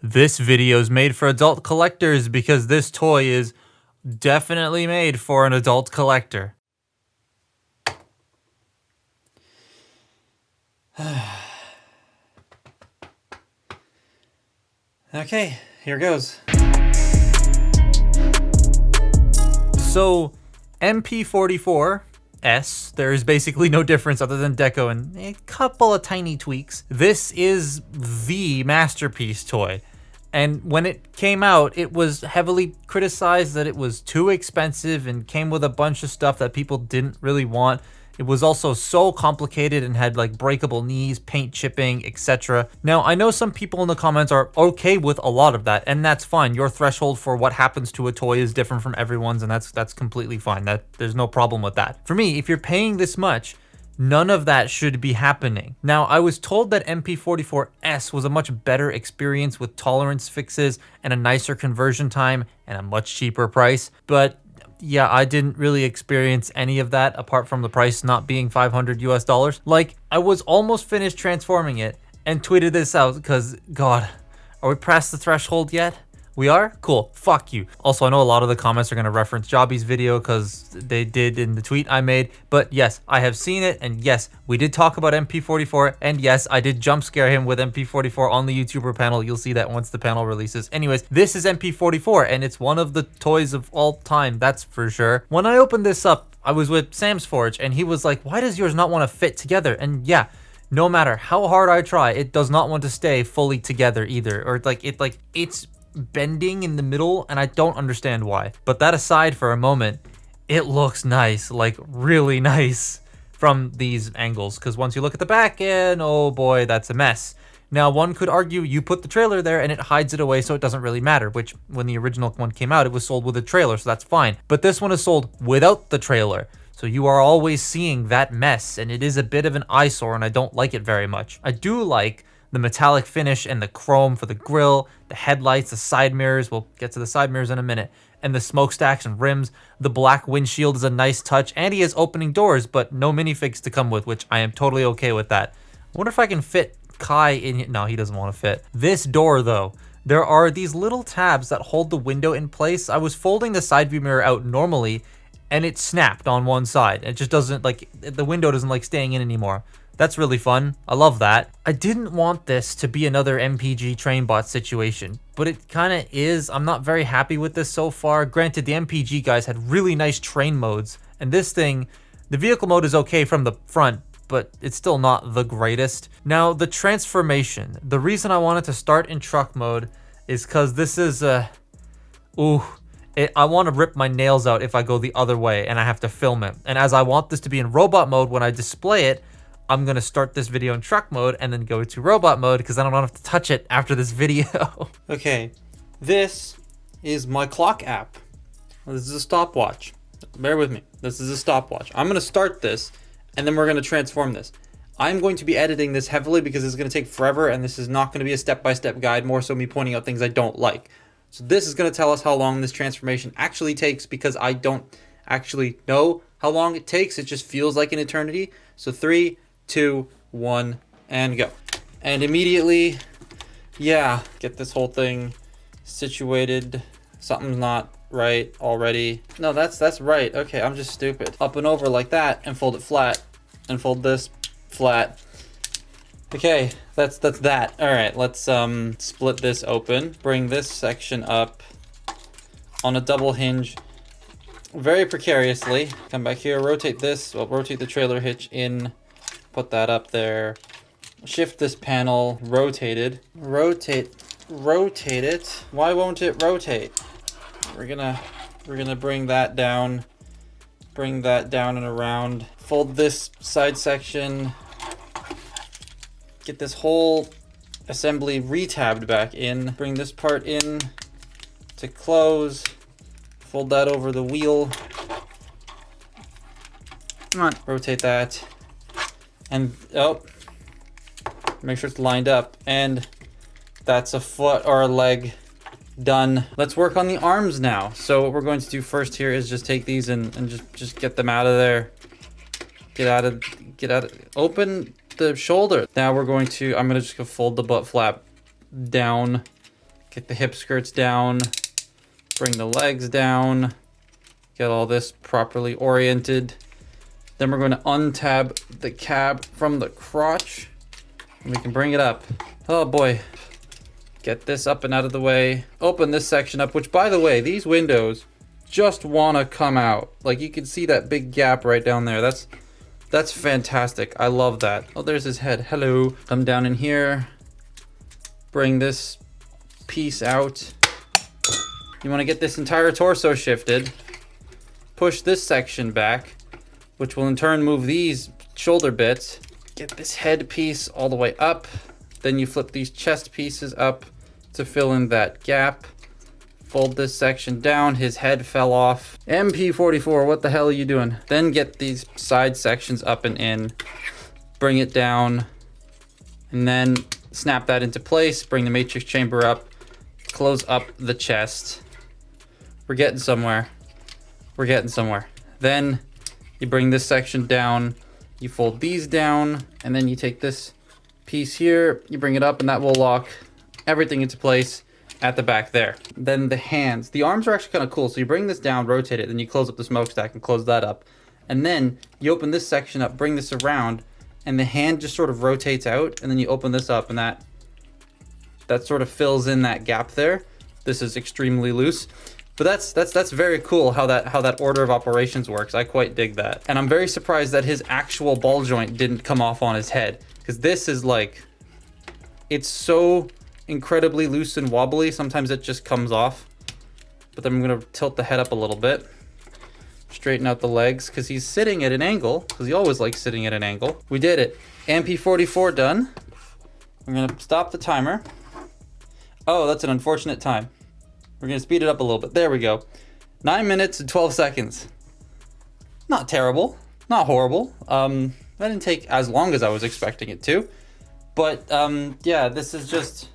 This video is made for adult collectors because this toy is definitely made for an adult collector. Okay, here goes. So, MP-44s, there is basically no difference other than deco and a couple of tiny tweaks. This is the masterpiece toy. And when it came out, it was heavily criticized that it was too expensive and came with a bunch of stuff that people didn't really want. It was also so complicated and had like breakable knees, paint chipping, etc. Now, I know some people in the comments are okay with a lot of that, and that's fine. Your threshold for what happens to a toy is different from everyone's, and that's completely fine. There's no problem with that. For me, if you're paying this much, none of that should be happening. Now, I was told that MP-44s was a much better experience with tolerance fixes and a nicer conversion time and a much cheaper price, but yeah, I didn't really experience any of that apart from the price not being $500 US. Like, I was almost finished transforming it and tweeted this out because, God, are we past the threshold yet? We are? Cool. Fuck you. Also, I know a lot of the comments are going to reference Jobby's video because they did in the tweet I made. But yes, I have seen it. And yes, we did talk about MP-44. And yes, I did jump scare him with MP-44 on the YouTuber panel. You'll see that once the panel releases. Anyways, this is MP-44 and it's one of the toys of all time. That's for sure. When I opened this up, I was with Sam's Forge and he was like, why does yours not want to fit together? And yeah, no matter how hard I try, it does not want to stay fully together either. Or it's bending in the middle and I don't understand why. But that aside for a moment, it looks nice, like really nice from these angles, because once you look at the back end, oh boy, that's a mess. Now, one could argue you put the trailer there and it hides it away so it doesn't really matter, which when the original one came out, it was sold with a trailer, so that's fine. But this one is sold without the trailer. So you are always seeing that mess, and it is a bit of an eyesore, and I don't like it very much. I do like the metallic finish and the chrome for the grille, the headlights, the side mirrors, we'll get to the side mirrors in a minute, and the smokestacks and rims. The black windshield is a nice touch, and he has opening doors, but no minifigs to come with, which I am totally okay with that. I wonder if I can fit Kai in here. No, he doesn't want to fit. This door, though, there are these little tabs that hold the window in place. I was folding the side view mirror out normally, and it snapped on one side. It just doesn't, like, the window doesn't like staying in anymore. That's really fun. I love that. I didn't want this to be another MPG trainbot situation, but it kind of is. I'm not very happy with this so far. Granted, the MPG guys had really nice train modes, and this thing, the vehicle mode is okay from the front, but it's still not the greatest. Now, the transformation. The reason I wanted to start in truck mode is because this is I want to rip my nails out if I go the other way and I have to film it. And as I want this to be in robot mode when I display it, I'm going to start this video in truck mode and then go to robot mode because then I don't have to touch it after this video. Okay, this is my clock app. This is a stopwatch. Bear with me. This is a stopwatch. I'm going to start this and then we're going to transform this. I'm going to be editing this heavily because it's going to take forever and this is not going to be a step-by-step guide, more so me pointing out things I don't like. So this is going to tell us how long this transformation actually takes because I don't actually know how long it takes. It just feels like an eternity. So 3, 2, 1, and go. And immediately, yeah, get this whole thing situated. Something's not right already. No, that's right. Okay, I'm just stupid. Up and over like that and fold it flat and fold this flat. Okay, that's that. All right, let's split this open. Bring this section up on a double hinge very precariously. Come back here, rotate this. Well, rotate the trailer hitch in. Put that up there. Shift this panel, rotate it. Rotate it. Why won't it rotate? We're gonna bring that down. Bring that down and around. Fold this side section. Get this whole assembly retabbed back in. Bring this part in to close. Fold that over the wheel. Come on. Rotate that. And, oh, make sure it's lined up. And that's a foot or a leg done. Let's work on the arms now. So what we're going to do first here is just take these and just get them out of there. Get out of, open the shoulder. Now we're going to, I'm going to just go fold the butt flap down Get the hip skirts down, bring the legs down, get all this properly oriented. Then we're going to untab the cab from the crotch, and we can bring it up. Oh boy. Get this up and out of the way. Open this section up, which by the way, these windows just want to come out. Like you can see that big gap right down there. That's fantastic. I love that. Oh, there's his head. Hello. Come down in here. Bring this piece out. You want to get this entire torso shifted. Push this section back, which will in turn move these shoulder bits. Get this head piece all the way up. Then you flip these chest pieces up to fill in that gap. Fold this section down. His head fell off. MP-44, what the hell are you doing? Then get these side sections up and in. Bring it down. And then snap that into place. Bring the matrix chamber up. Close up the chest. We're getting somewhere. We're getting somewhere. Then you bring this section down. You fold these down. And then you take this piece here. You bring it up and that will lock everything into place at the back there. Then the hands. The arms are actually kind of cool. So you bring this down, rotate it, then you close up the smokestack and close that up. And then you open this section up, bring this around, and the hand just sort of rotates out, and then you open this up and that sort of fills in that gap there. This is extremely loose. But that's very cool how that order of operations works. I quite dig that. And I'm very surprised that his actual ball joint didn't come off on his head, because this is like, it's so incredibly loose and wobbly. Sometimes it just comes off. But then I'm gonna tilt the head up a little bit, straighten out the legs, because he's sitting at an angle, because he always likes sitting at an angle. We did it. MP-44 done. I'm gonna stop the timer. Oh, that's an unfortunate time. We're gonna speed it up a little bit. There we go. 9 minutes and 12 seconds. Not terrible, not horrible. That didn't take as long as I was expecting it to. But yeah, this is just,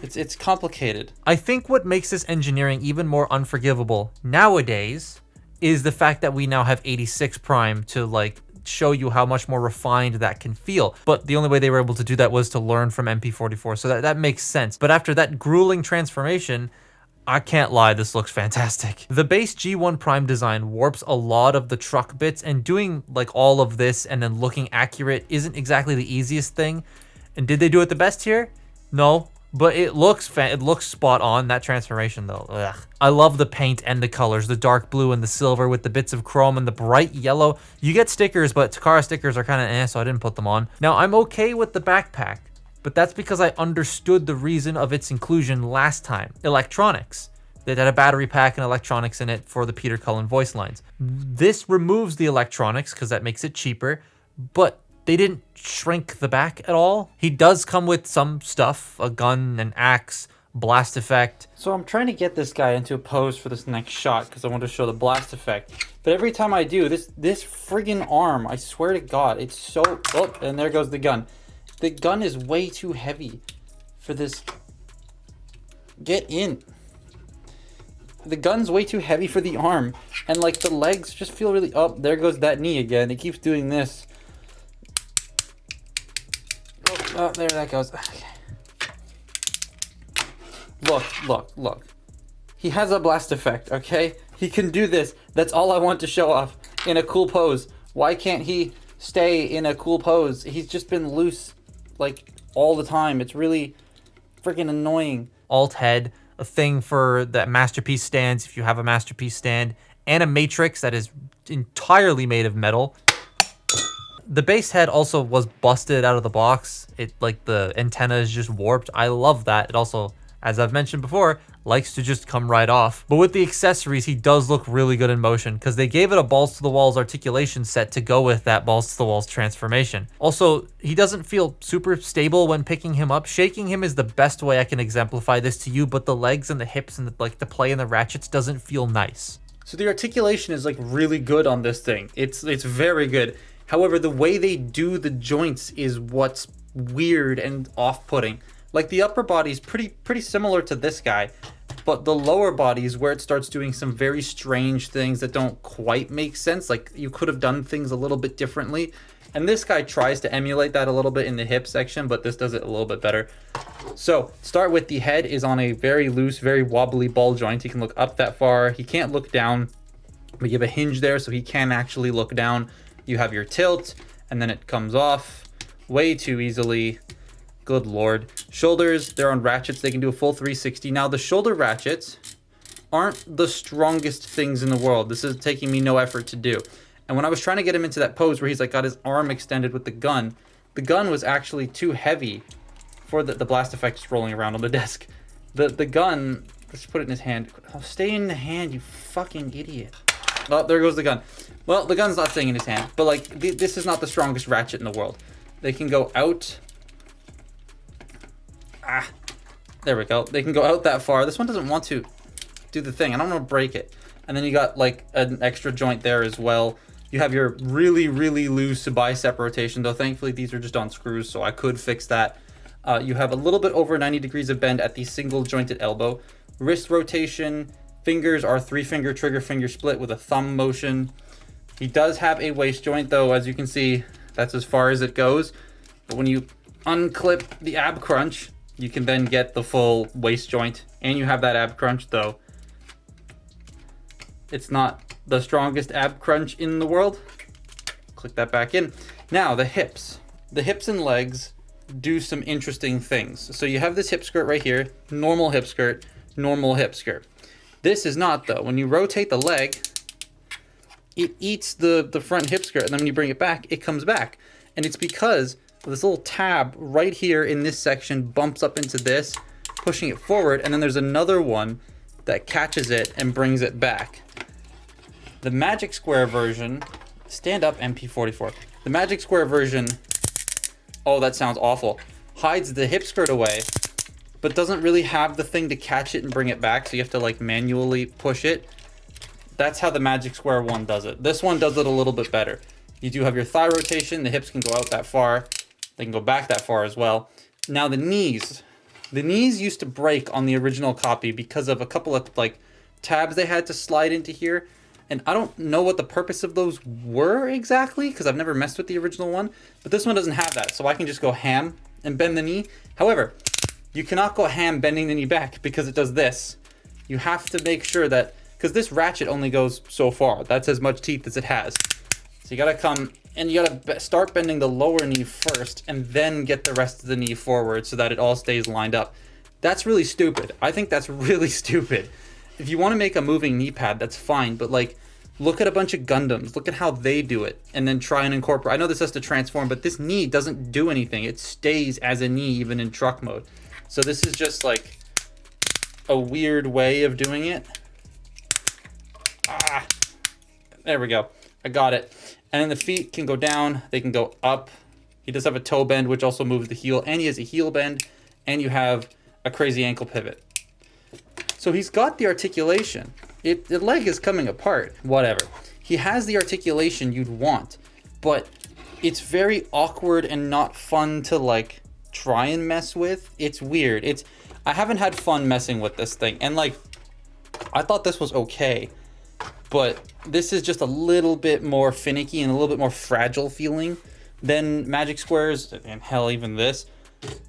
it's complicated. I think what makes this engineering even more unforgivable nowadays is the fact that we now have 86 prime to like show you how much more refined that can feel. But the only way they were able to do that was to learn from MP-44, so that makes sense. But after that grueling transformation, I can't lie, this looks fantastic. The base G1 Prime design warps a lot of the truck bits, and doing like all of this and then looking accurate isn't exactly the easiest thing. And did they do it the best here? No. But it looks spot on, that transformation though. Ugh. I love the paint and the colors, the dark blue and the silver with the bits of chrome and the bright yellow. You get stickers, but Takara stickers are kind of so I didn't put them on. Now, I'm okay with the backpack, but that's because I understood the reason of its inclusion last time. Electronics. It had a battery pack and electronics in it for the Peter Cullen voice lines. This removes the electronics because that makes it cheaper, but they didn't shrink the back at all. He does come with some stuff, a gun, an axe, blast effect. So I'm trying to get this guy into a pose for this next shot because I want to show the blast effect. But every time I do, this friggin' arm, I swear to God, it's so, oh, and there goes the gun. The gun is way too heavy for this. Get in. The gun's way too heavy for the arm. And like the legs just feel really, oh, there goes that knee again. It keeps doing this. Oh, there that goes. Okay. Look. He has a blast effect, okay? He can do this. That's all I want to show off in a cool pose. Why can't he stay in a cool pose? He's just been loose, like, all the time. It's really freaking annoying. Alt head, a thing for that masterpiece stands, if you have a masterpiece stand, and a matrix that is entirely made of metal. The base head also was busted out of the box. It, like, the antenna is just warped. I love that. It also, as I've mentioned before, likes to just come right off. But with the accessories, he does look really good in motion because they gave it a balls to the walls articulation set to go with that balls to the walls transformation. Also, he doesn't feel super stable when picking him up. Shaking him is the best way I can exemplify this to you, but the legs and the hips and the play and the ratchets doesn't feel nice. So the articulation is like really good on this thing. It's very good. However, the way they do the joints is what's weird and off-putting. Like the upper body is pretty similar to this guy, but the lower body is where it starts doing some very strange things that don't quite make sense. Like you could have done things a little bit differently. And this guy tries to emulate that a little bit in the hip section, but this does it a little bit better. So start with the head is on a very loose, very wobbly ball joint. He can look up that far. He can't look down, but you have a hinge there so he can actually look down. You have your tilt, and then it comes off way too easily. Good Lord. Shoulders, they're on ratchets. They can do a full 360. Now the shoulder ratchets aren't the strongest things in the world. This is taking me no effort to do. And when I was trying to get him into that pose where he's like got his arm extended with the gun was actually too heavy for the blast effect is rolling around on the desk. The gun, let's put it in his hand. Oh, stay in the hand, you fucking idiot. Oh, there goes the gun. Well, the gun's not staying in his hand, but like this is not the strongest ratchet in the world. They can go out. Ah, there we go. They can go out that far. This one doesn't want to do the thing. I don't want to break it. And then you got like an extra joint there as well. You have your really, really loose bicep rotation, though thankfully these are just on screws, so I could fix that. You have a little bit over 90 degrees of bend at the single jointed elbow. Wrist rotation, fingers are 3-finger trigger finger split with a thumb motion. He does have a waist joint though, as you can see, that's as far as it goes. But when you unclip the ab crunch, you can then get the full waist joint, and you have that ab crunch though. It's not the strongest ab crunch in the world. Click that back in. Now the hips. The hips and legs do some interesting things. So you have this hip skirt right here, normal hip skirt, normal hip skirt. This is not though. When you rotate the leg, it eats the front hip skirt, and then when you bring it back, it comes back. And it's because this little tab right here in this section bumps up into this, pushing it forward, and then there's another one that catches it and brings it back. The Magic Square version, stand up MP-44. The Magic Square version, oh, that sounds awful, hides the hip skirt away, but doesn't really have the thing to catch it and bring it back, so you have to like manually push it. That's how the Magic Square one does it. This one does it a little bit better. You do have your thigh rotation, the hips can go out that far, they can go back that far as well. Now the knees. The knees used to break on the original copy because of a couple of like tabs they had to slide into here. And I don't know what the purpose of those were exactly, because I've never messed with the original one, but this one doesn't have that, so I can just go ham and bend the knee. However, you cannot go ham bending the knee back because it does this. You have to make sure that, because this ratchet only goes so far, that's as much teeth as it has. So you gotta come, and you gotta start bending the lower knee first, and then get the rest of the knee forward so that it all stays lined up. That's really stupid. I think that's really stupid. If you want to make a moving knee pad, that's fine, but like, look at a bunch of Gundams, look at how they do it, and then try and incorporate. I know this has to transform, but this knee doesn't do anything. It stays as a knee even in truck mode. So this is just like a weird way of doing it. Ah, there we go. I got it. And then the feet can go down, they can go up. He does have a toe bend, which also moves the heel, and he has a heel bend, and you have a crazy ankle pivot. So he's got the articulation. The leg is coming apart, whatever. He has the articulation you'd want, but it's very awkward and not fun to like try and mess with. It's weird. I haven't had fun messing with this thing, and like, I thought this was okay, but this is just a little bit more finicky and a little bit more fragile feeling than Magic Squares, and hell, even this.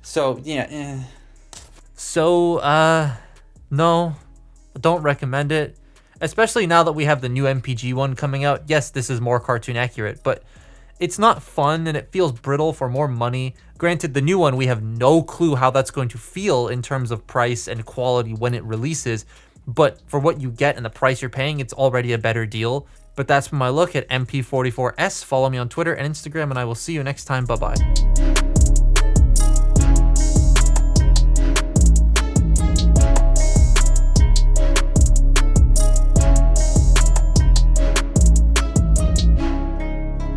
So yeah. So no, don't recommend it. Especially now that we have the new MPG one coming out. Yes, this is more cartoon accurate, but it's not fun and it feels brittle for more money. Granted, the new one, we have no clue how that's going to feel in terms of price and quality when it releases, but for what you get and the price you're paying, it's already a better deal. But that's my look at MP-44s. Follow me on Twitter and Instagram, and I will see you next time. Bye-bye.